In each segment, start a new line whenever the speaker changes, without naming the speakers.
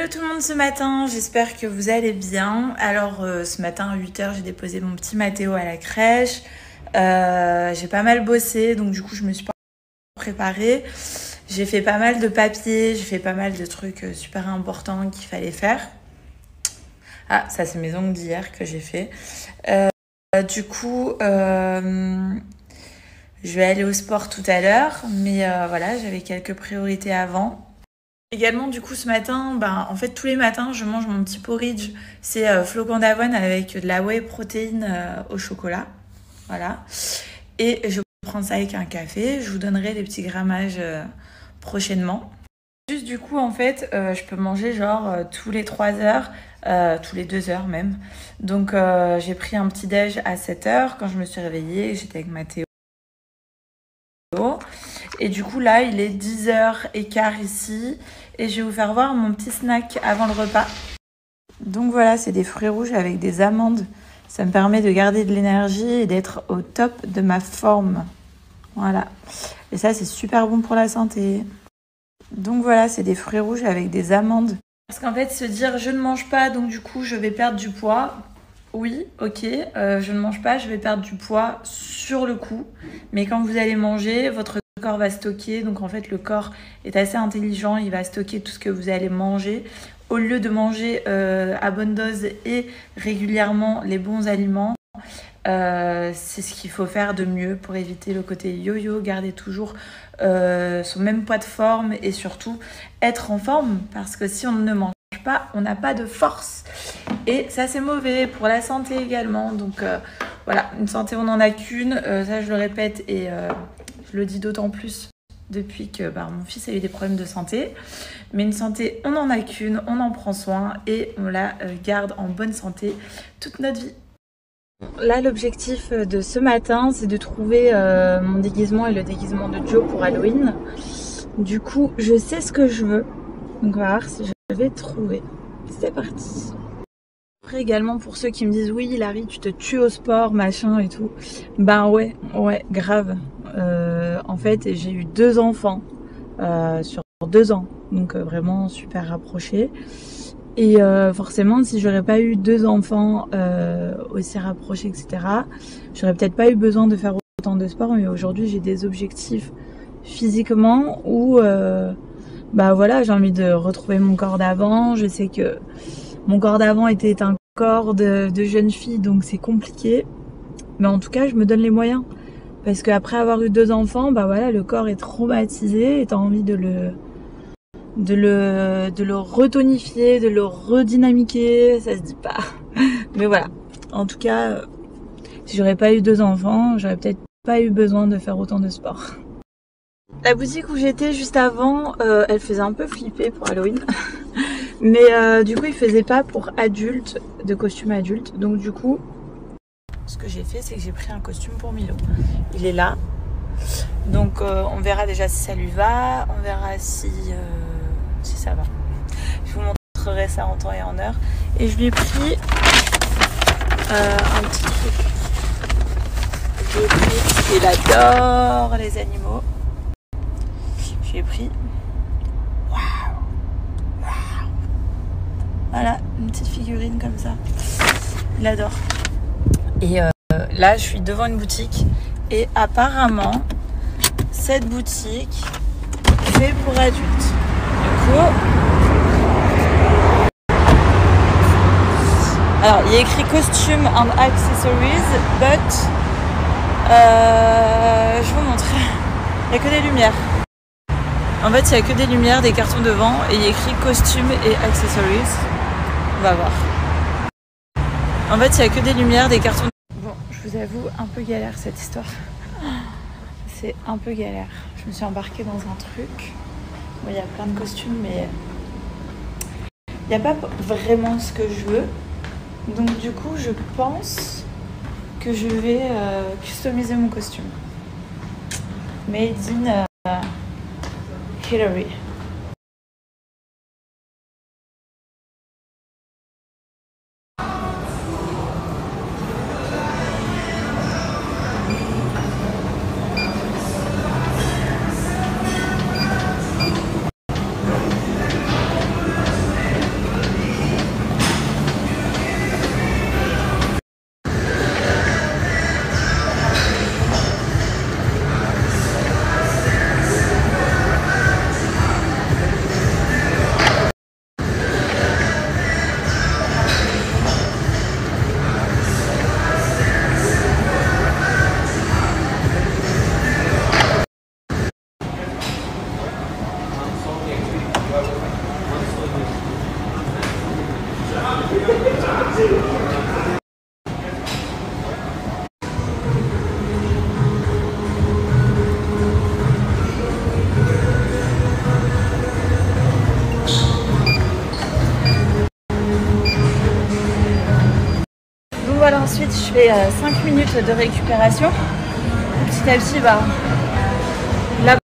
Hello tout le monde ce matin, j'espère que vous allez bien. Alors ce matin à 8h j'ai déposé mon petit Mathéo à la crèche. J'ai pas mal bossé donc du coup je me suis pas préparée. J'ai fait pas mal de papiers, j'ai fait pas mal de trucs super importants qu'il fallait faire. Ah ça c'est mes ongles d'hier que j'ai fait. Du coup je vais aller au sport tout à l'heure, mais voilà, j'avais quelques priorités avant. Également, du coup, ce matin, en fait, tous les matins, je mange mon petit porridge. C'est flocons d'avoine avec de la whey protéine au chocolat. Voilà. Et je prends ça avec un café. Je vous donnerai les petits grammages prochainement. Juste, du coup, en fait, je peux manger genre tous les 3 heures, tous les 2 heures même. Donc, j'ai pris un petit déj à 7 heures quand je me suis réveillée. J'étais avec Mathéo. Et du coup là il est 10h15 ici et je vais vous faire voir mon petit snack avant le repas. Donc voilà, c'est des fruits rouges avec des amandes. Ça me permet de garder de l'énergie et d'être au top de ma forme. Voilà. Et ça c'est super bon pour la santé. Donc voilà, c'est des fruits rouges avec des amandes. Parce qu'en fait se dire je ne mange pas donc du coup je vais perdre du poids. Oui, ok, je ne mange pas, je vais perdre du poids sur le coup. Mais quand vous allez manger, votre corps va stocker. Donc en fait, le corps est assez intelligent, il va stocker tout ce que vous allez manger. Au lieu de manger à bonne dose et régulièrement les bons aliments, c'est ce qu'il faut faire de mieux pour éviter le côté yo-yo, garder toujours son même poids de forme et surtout être en forme. Parce que si on ne mange pas, on n'a pas de force et ça c'est mauvais pour la santé également. Donc voilà, une santé on n'en a qu'une, ça je le répète et je le dis d'autant plus depuis que mon fils a eu des problèmes de santé. Mais une santé on n'en a qu'une, on en prend soin et on la garde en bonne santé toute notre vie. Là l'objectif de ce matin c'est de trouver mon déguisement et le déguisement de Joe pour Halloween. Du coup je sais ce que je veux, donc on va voir si je vais trouver. C'est parti. Après également pour ceux qui me disent oui Larry tu te tues au sport machin et tout, ouais grave. En fait j'ai eu 2 enfants sur 2 ans, donc vraiment super rapprochés et forcément si j'aurais pas eu 2 enfants aussi rapprochés etc, j'aurais peut-être pas eu besoin de faire autant de sport. Mais aujourd'hui j'ai des objectifs physiquement où voilà, j'ai envie de retrouver mon corps d'avant. Je sais que mon corps d'avant était un corps de jeune fille, donc c'est compliqué. Mais en tout cas, je me donne les moyens. Parce qu'après avoir eu 2 enfants, le corps est traumatisé et t'as envie de le retonifier, de le redynamiquer. Ça se dit pas. Mais voilà. En tout cas, si j'aurais pas eu 2 enfants, j'aurais peut-être pas eu besoin de faire autant de sport. La boutique où j'étais juste avant, elle faisait un peu flipper pour Halloween. Mais du coup, ils faisaient pas pour adultes, de costumes adultes. Donc du coup, ce que j'ai fait, c'est que j'ai pris un costume pour Milo. Il est là. Donc on verra déjà si ça lui va. On verra si ça va. Je vous montrerai ça en temps et en heure. Et je lui ai pris un petit truc. Je lui ai pris, il adore les animaux. Je lui ai pris. Voilà, une petite figurine comme ça. Il adore. Et là, je suis devant une boutique. Et apparemment, cette boutique fait pour adultes. Du coup... Alors, il y a écrit costume and accessories, but... je vous montre. Il n'y a que des lumières. En fait, il n'y a que des lumières, des cartons devant. Et il y a écrit costume et accessories. On va voir. En fait, il n'y a que des lumières, des cartons. Bon, je vous avoue, un peu galère cette histoire. C'est un peu galère. Je me suis embarquée dans un truc. Bon, il y a plein de costumes, mais il n'y a pas vraiment ce que je veux. Donc du coup, je pense que je vais customiser mon costume. Made in Hillary. Voilà, ensuite je fais 5 minutes de récupération. Petit à petit, la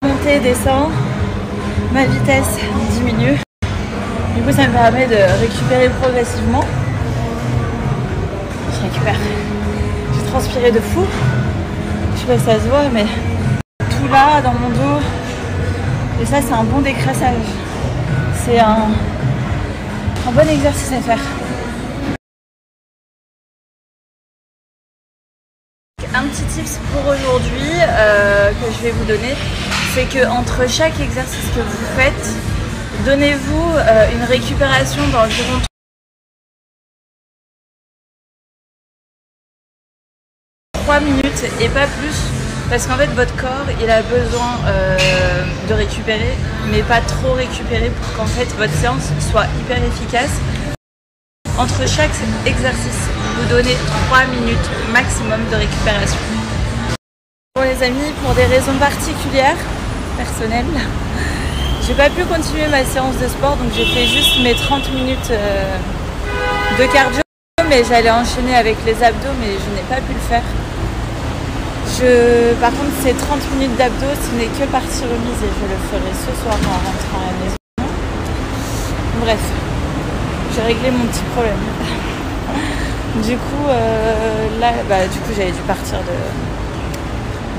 montée descend, ma vitesse diminue. Du coup, ça me permet de récupérer progressivement. Je récupère. J'ai transpiré de fou. Je sais pas si ça se voit, mais tout là dans mon dos. Et ça, c'est un bon décrassage. C'est un bon exercice à faire. Un petit tips pour aujourd'hui que je vais vous donner, c'est que entre chaque exercice que vous faites, donnez-vous une récupération d'environ 3 minutes et pas plus, parce qu'en fait votre corps il a besoin de récupérer, mais pas trop récupérer pour qu'en fait votre séance soit hyper efficace. Entre chaque exercice, vous donnez 3 minutes maximum de récupération. Bon les amis, pour des raisons particulières, personnelles, j'ai pas pu continuer ma séance de sport, donc j'ai fait juste mes 30 minutes de cardio, mais j'allais enchaîner avec les abdos, mais je n'ai pas pu le faire. Par contre, ces 30 minutes d'abdos, ce n'est que partie remise et je le ferai ce soir en rentrant à la maison. Bref. J'ai réglé mon petit problème. Du coup, là, j'avais dû partir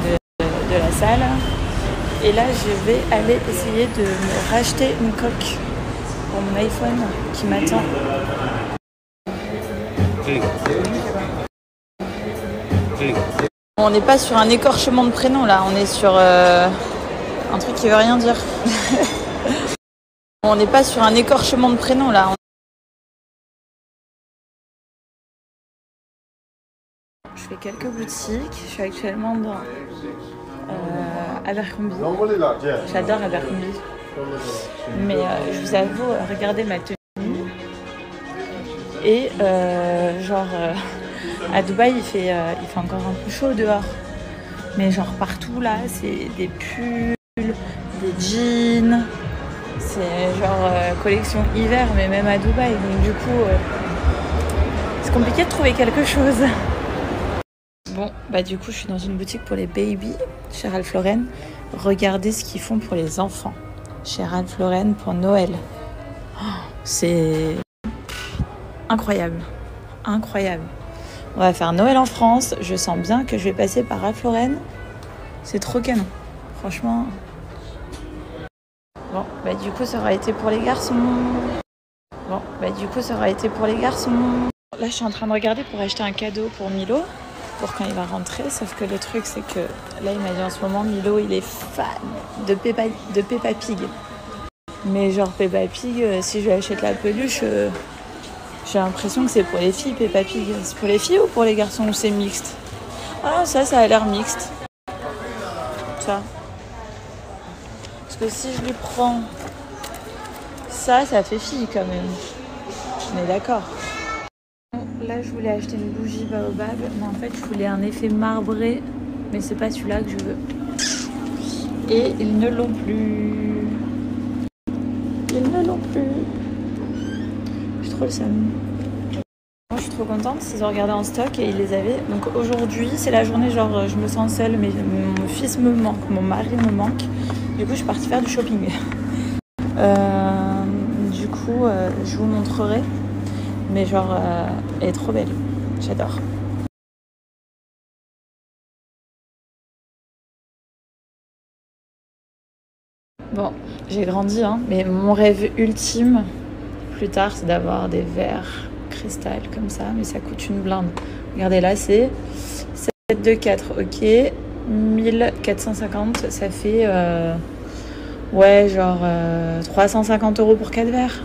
de la salle. Et là, je vais aller essayer de me racheter une coque pour mon iPhone qui m'attend. On n'est pas sur un écorchement de prénom là, on est sur un truc qui veut rien dire. On n'est pas sur un écorchement de prénom là. Je fais quelques boutiques, je suis actuellement dans Abercrombie. J'adore Abercrombie. Mais je vous avoue, regardez ma tenue. Et à Dubaï, il fait encore un peu chaud dehors. Mais genre partout là, c'est des pulls, des jeans. C'est genre collection hiver, mais même à Dubaï. Donc du coup, c'est compliqué de trouver quelque chose. Bon, du coup, je suis dans une boutique pour les baby chez Ralph Lauren. Regardez ce qu'ils font pour les enfants chez Ralph Lauren pour Noël. Oh, c'est incroyable. Incroyable. On va faire Noël en France. Je sens bien que je vais passer par Ralph Lauren. C'est trop canon. Franchement. Bon, du coup, ça aura été pour les garçons. Là, je suis en train de regarder pour acheter un cadeau pour Milo. Pour quand il va rentrer, sauf que le truc c'est que là il m'a dit en ce moment Milo il est fan de Peppa Pig, mais genre Peppa Pig, si je lui achète la peluche, j'ai l'impression que c'est pour les filles. Peppa Pig, c'est pour les filles ou pour les garçons, ou c'est mixte? Ah, ça a l'air mixte, ça, parce que si je lui prends ça fait fille quand même, on est d'accord. Là, je voulais acheter une bougie baobab, mais en fait, je voulais un effet marbré, mais c'est pas celui-là que je veux. Et ils ne l'ont plus. J'ai trop le seum. Moi, je suis trop contente, ils ont regardé en stock et ils les avaient. Donc aujourd'hui, c'est la journée, genre, je me sens seule, mais mon fils me manque, mon mari me manque. Du coup, je suis partie faire du shopping. Du coup, je vous montrerai. Mais genre, elle est trop belle. J'adore. Bon, j'ai grandi, hein, mais mon rêve ultime, plus tard, c'est d'avoir des verres cristal comme ça, mais ça coûte une blinde. Regardez là, c'est 724, ok. 1450, ça fait, ouais, genre 350 € pour 4 verres.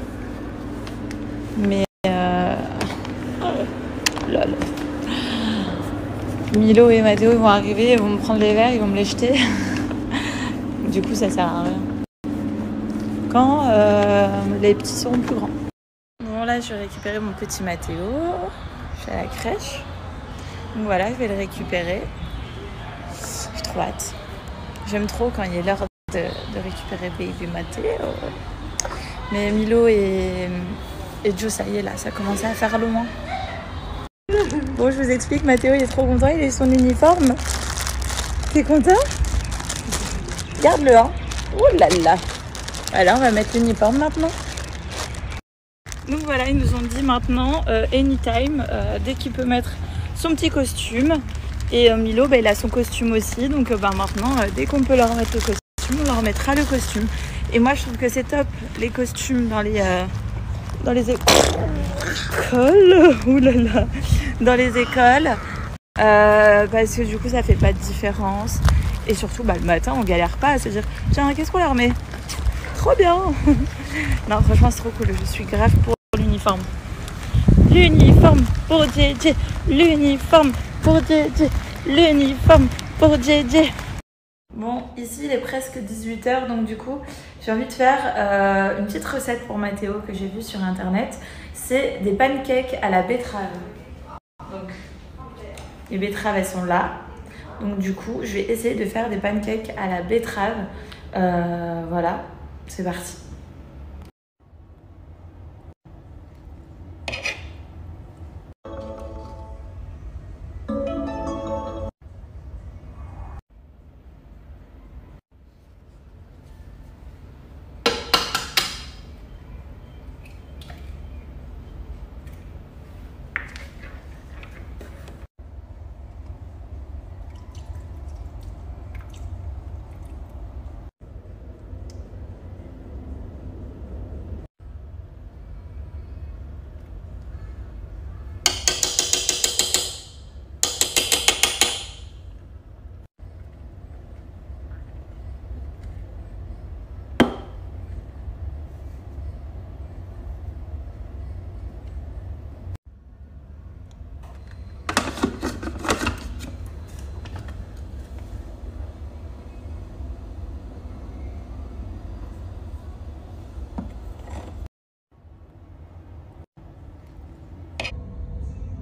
Mais lol. Milo et Mathéo vont arriver, ils vont me prendre les verres, ils vont me les jeter. Du coup, ça sert à rien. Quand les petits seront plus grands. Bon, là, je vais récupérer mon petit Mathéo. Je suis à la crèche. Donc voilà, je vais le récupérer. J'ai trop hâte. J'aime trop quand il est l'heure de récupérer baby Mathéo. Mais Milo et Joe, ça y est, là, ça commence à faire loin. Bon, je vous explique, Mathéo, il est trop content, il a eu son uniforme. T'es content? Garde-le, hein. Oh là là. Voilà, on va mettre l'uniforme maintenant. Donc voilà, ils nous ont dit maintenant, anytime, dès qu'il peut mettre son petit costume. Et Milo, il a son costume aussi. Donc maintenant, dès qu'on peut leur mettre le costume, on leur mettra le costume. Et moi, je trouve que c'est top, les costumes dans les écoles. Ouh là là. Dans les écoles. Parce que du coup, ça fait pas de différence. Et surtout, le matin, on galère pas à se dire, tiens, qu'est-ce qu'on leur met? Trop bien. Non, franchement, c'est trop cool. Je suis grave pour l'uniforme. L'uniforme pour JJ. L'uniforme pour JJ. L'uniforme pour JJ. Bon, ici, il est presque 18h. Donc, du coup, j'ai envie de faire une petite recette pour Mathéo que j'ai vue sur Internet. C'est des pancakes à la betterave. Donc, les betteraves, elles sont là. Donc, du coup, je vais essayer de faire des pancakes à la betterave. Voilà, c'est parti.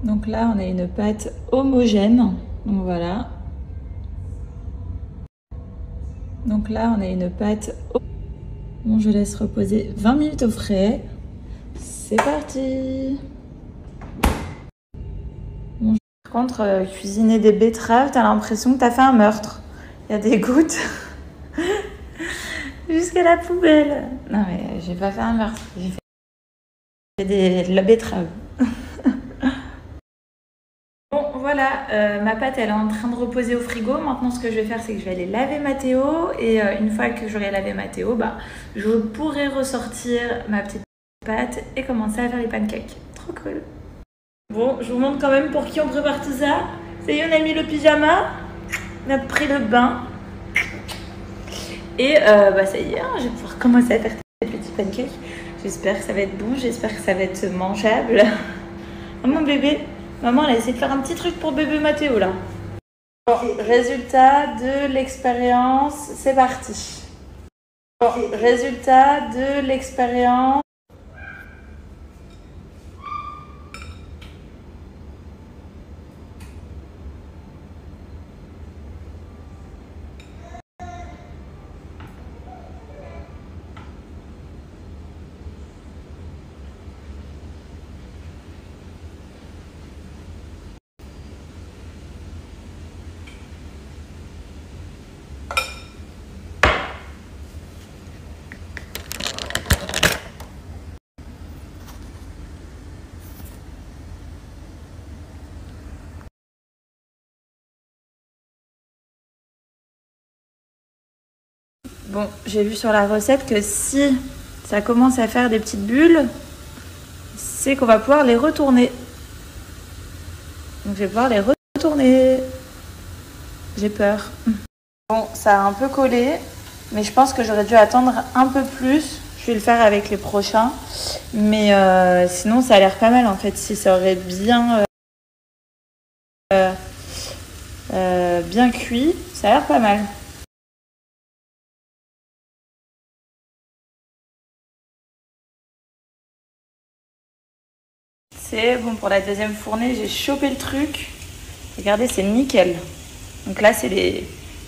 Donc là, on a une pâte homogène. Donc voilà. Donc là, on a une pâte. Bon, je laisse reposer 20 minutes au frais. C'est parti. Bon, par contre, cuisiner des betteraves, t'as l'impression que t'as fait un meurtre. Il y a des gouttes jusqu'à la poubelle. Non mais j'ai pas fait un meurtre. J'ai fait de la betterave. Bon, voilà, ma pâte, elle est en train de reposer au frigo. Maintenant, ce que je vais faire, c'est que je vais aller laver Mathéo. Et une fois que j'aurai lavé Mathéo, je pourrai ressortir ma petite pâte et commencer à faire les pancakes. Trop cool. Bon, je vous montre quand même pour qui on prépare tout ça. Ça y est, on a mis le pyjama. On a pris le bain. Et ça y est, je vais pouvoir commencer à faire ces petits pancakes. J'espère que ça va être bon. J'espère que ça va être mangeable. Oh, mon bébé. Maman, elle a essayé de faire un petit truc pour bébé Mathéo, là. Bon, résultat de l'expérience, c'est parti. Bon, résultat de l'expérience. Bon, j'ai vu sur la recette que si ça commence à faire des petites bulles, c'est qu'on va pouvoir les retourner. Donc je vais pouvoir les retourner. J'ai peur. Bon, ça a un peu collé, mais je pense que j'aurais dû attendre un peu plus. Je vais le faire avec les prochains. Mais sinon, ça a l'air pas mal en fait. Si ça aurait bien, bien cuit, ça a l'air pas mal. c'est bon pour la deuxième fournée, j'ai chopé le truc. Regardez, c'est nickel. Donc là, c'est les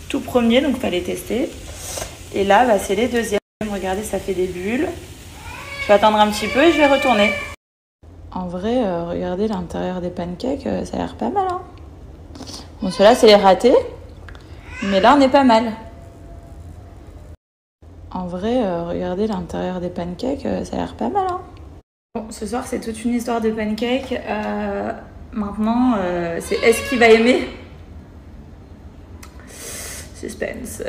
tout premiers, donc il fallait tester. Et là, bah, c'est les deuxièmes. Regardez, ça fait des bulles. Je vais attendre un petit peu et je vais retourner. En vrai, regardez l'intérieur des pancakes, ça a l'air pas mal. Hein. Bon, ceux-là, c'est les ratés. Mais là, on est pas mal. En vrai, regardez l'intérieur des pancakes, ça a l'air pas mal. Hein. Bon, ce soir, c'est toute une histoire de pancakes. Maintenant, c'est est-ce qu'il va aimer? Suspense.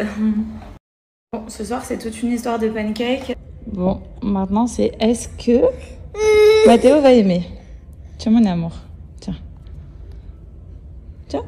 Bon, ce soir, c'est toute une histoire de pancakes. Bon, maintenant, c'est est-ce que Mathéo va aimer? Tiens, mon amour. Tiens. Tiens.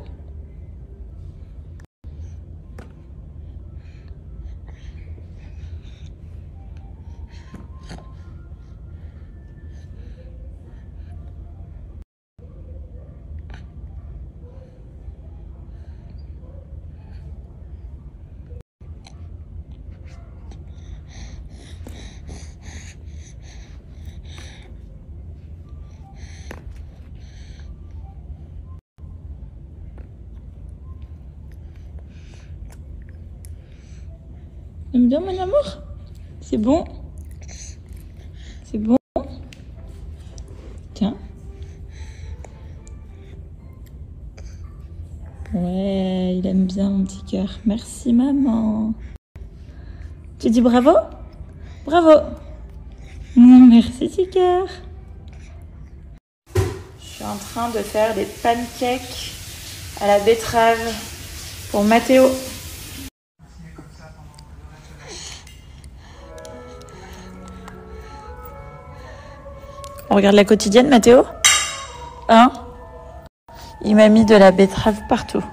T'aimes bien, mon amour? C'est bon? C'est bon? Tiens. Ouais, il aime bien mon petit cœur. Merci, maman. Tu dis bravo? Bravo. Merci, petit cœur. Je suis en train de faire des pancakes à la betterave pour Mathéo. On regarde la quotidienne, Mathéo? Hein? Il m'a mis de la betterave partout.